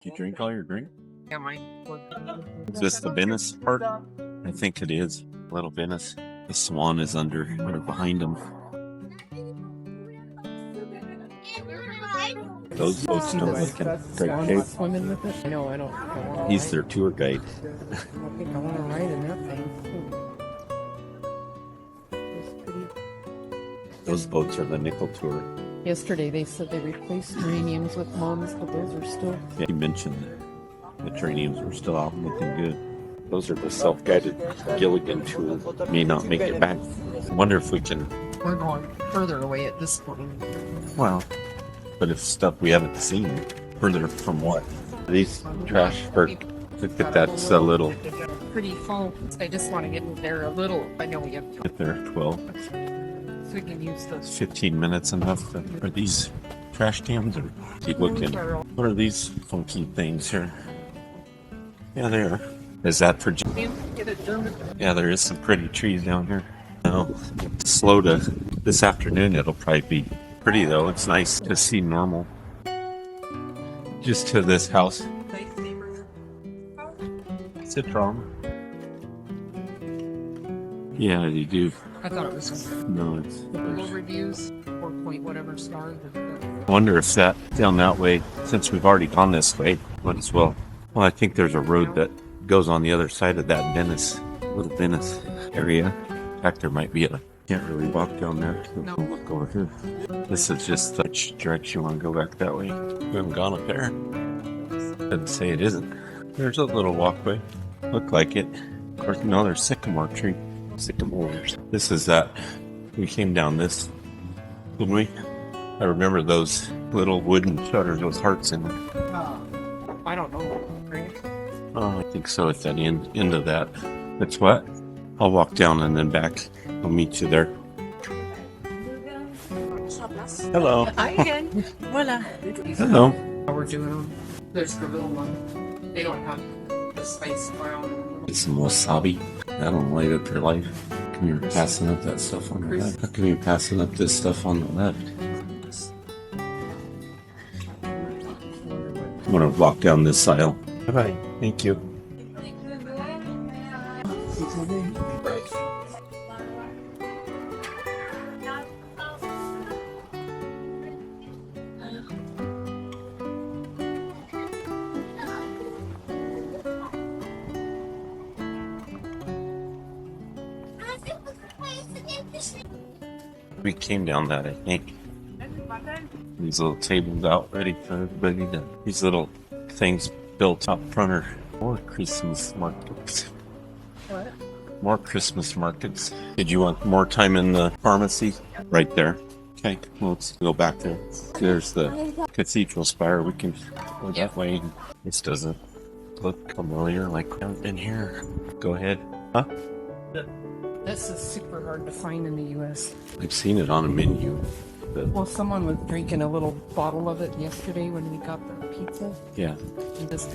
Did you drink all your drink? Yeah, mine. Is this the Venice part? I think it is. Little Venice. The swan is under or behind him. Those boats don't look in great shape. Swimming with it? No, I don't. He's their tour guide. I think I want to ride in that thing. Those boats are the nickel tour. Yesterday they said they replaced geraniums with mums, but those are still. Yeah, he mentioned that the geraniums were still out looking good. Those are the self-guided Gilligan tour. May not make it back. I wonder if we can. We're going further away at this point. Well, but if stuff we haven't seen. Further from what? These trash or look at that little. Pretty full. I just want to get in there a little. I know we have to. Get there at 12. So we can use those. 15 minutes enough. Are these trash cans or keep looking? What are these funky things here? Yeah, they are. Is that for? Yeah, there is some pretty trees down here. No, slow to this afternoon. It'll probably be pretty though. It's nice to see normal. Just to this house. Citron. Yeah, you do. I thought it was No, it's. Google reviews, 4 point whatever stars. I wonder if that down that way, since we've already gone this way, might as well. Well, I think there's a road that goes on the other side of that Venice, little Venice area. In fact, there might be a. Can't really walk down there. No. Look over here. This is just which direction you want to go back that way. We haven't gone up there. Doesn't say it isn't. There's a little walkway. Look like it. Of course, no, there's sycamore tree. Sycamores. This is that. We came down this, didn't we? I remember those little wooden shutters, those hearts in them. I don't know. Right? Oh, I think so. At that end of that. That's what? I'll walk down and then back. I'll meet you there. Hello. Hi again. Voila. Hello. How we're doing them. There's the little one. They don't have the spice brown. Get some wasabi. That'll light up your life. How come you're passing up that stuff on the left? How come you're passing up this stuff on the left? I'm gonna walk down this aisle. Bye-bye. Thank you. We came down that, I think. These little tables out ready for everybody to. These little things built up front are more Christmas markets. What? More Christmas markets. Did you want more time in the pharmacy? Right there. Okay, well, let's go back there. There's the cathedral spire. We can go that way. This doesn't look familiar, like we haven't been here. Go ahead. Huh? This is super hard to find in the U.S. I've seen it on a menu. But Well, someone was drinking a little bottle of it yesterday when we got the pizza. yeah, And this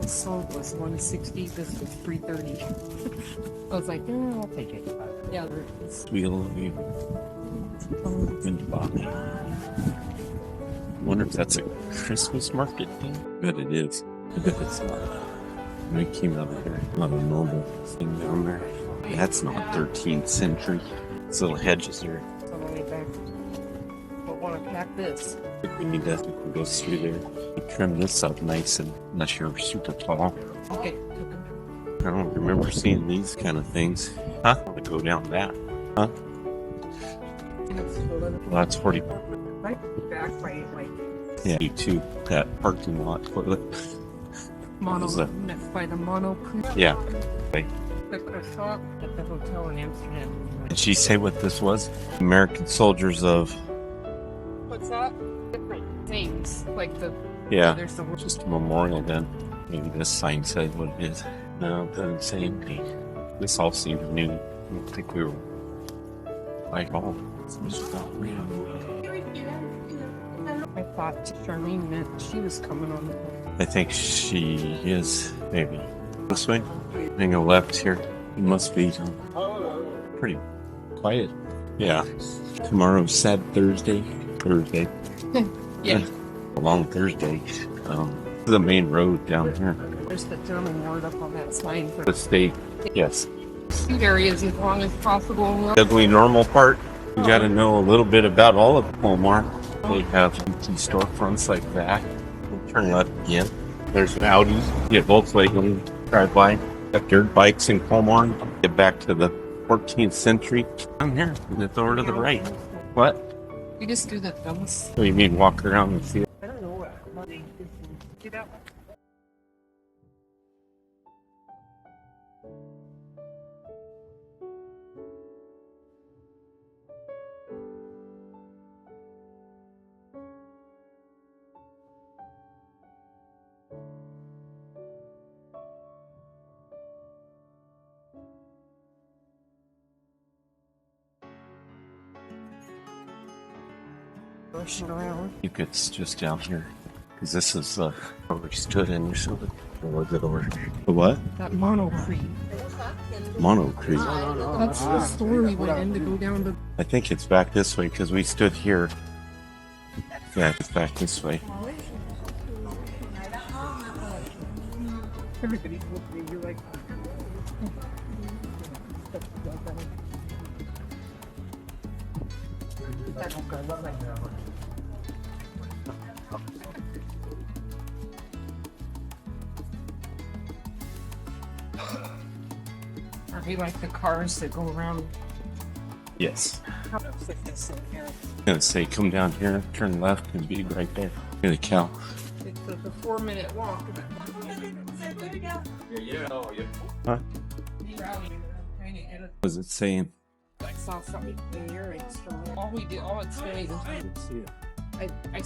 sold was $160. This was $330. I was like, I'll take it. Yeah, there it is. wheel of you. Wonder if that's a Christmas market thing. Bet it is. I bet it's not. We came out of there. Not a normal thing down there. That's not 13th century. These little hedges are. It's on the way back. But want to pack this. I think we need to go through there. We trim this up nice and unless you're super tall. Okay. I don't remember seeing these kind of things. Huh? To go down that. Huh? Well, that's 40. Right back by like Yeah, you too. That parking lot toilet. mono Is that- by the mono. Yeah. Right. The shop at the hotel in Amsterdam. Did she say what this was? American soldiers of. What's that? Different things like the Yeah. There's the Just a memorial then. Maybe this sign said what it is. No, it doesn't say anything. This all seems new. I don't think we were like all. I thought Charlene meant she was coming on. I think she is, maybe. This way? Then go left here. It must be pretty quiet. Yeah. Tomorrow's sad Thursday. Yeah. A long Thursday. the main road down here. There's the German word up on that sign for The state. Yes. food areas as long as possible. Ugly normal part. You got to know a little bit about all of Colmar. They have empty storefronts like that. We'll turn left again. There's an Audi. Get Volkswagen drive by. Got dirt bikes in Colmar. Get back to the 14th century. Down here. And it's over to the right. What? You just do the thumbs. What do you mean walk around and see it? I don't know what money get out. Rushing around. You could just down here. Because this is where we stood in. So or was it over? The what? That monocrete. Monocrete. That's the store we went in to go down to. I think it's back this way because we stood here. Yeah, it's back this way. Everybody's looking at you like. Are they like the cars that go around? Yes. How to fit this in here? I'm gonna say come down here, turn left, and be right there. Hear the cow. It's a 4-minute walk. What was it saying? I saw something in your instrument. All it's saying is I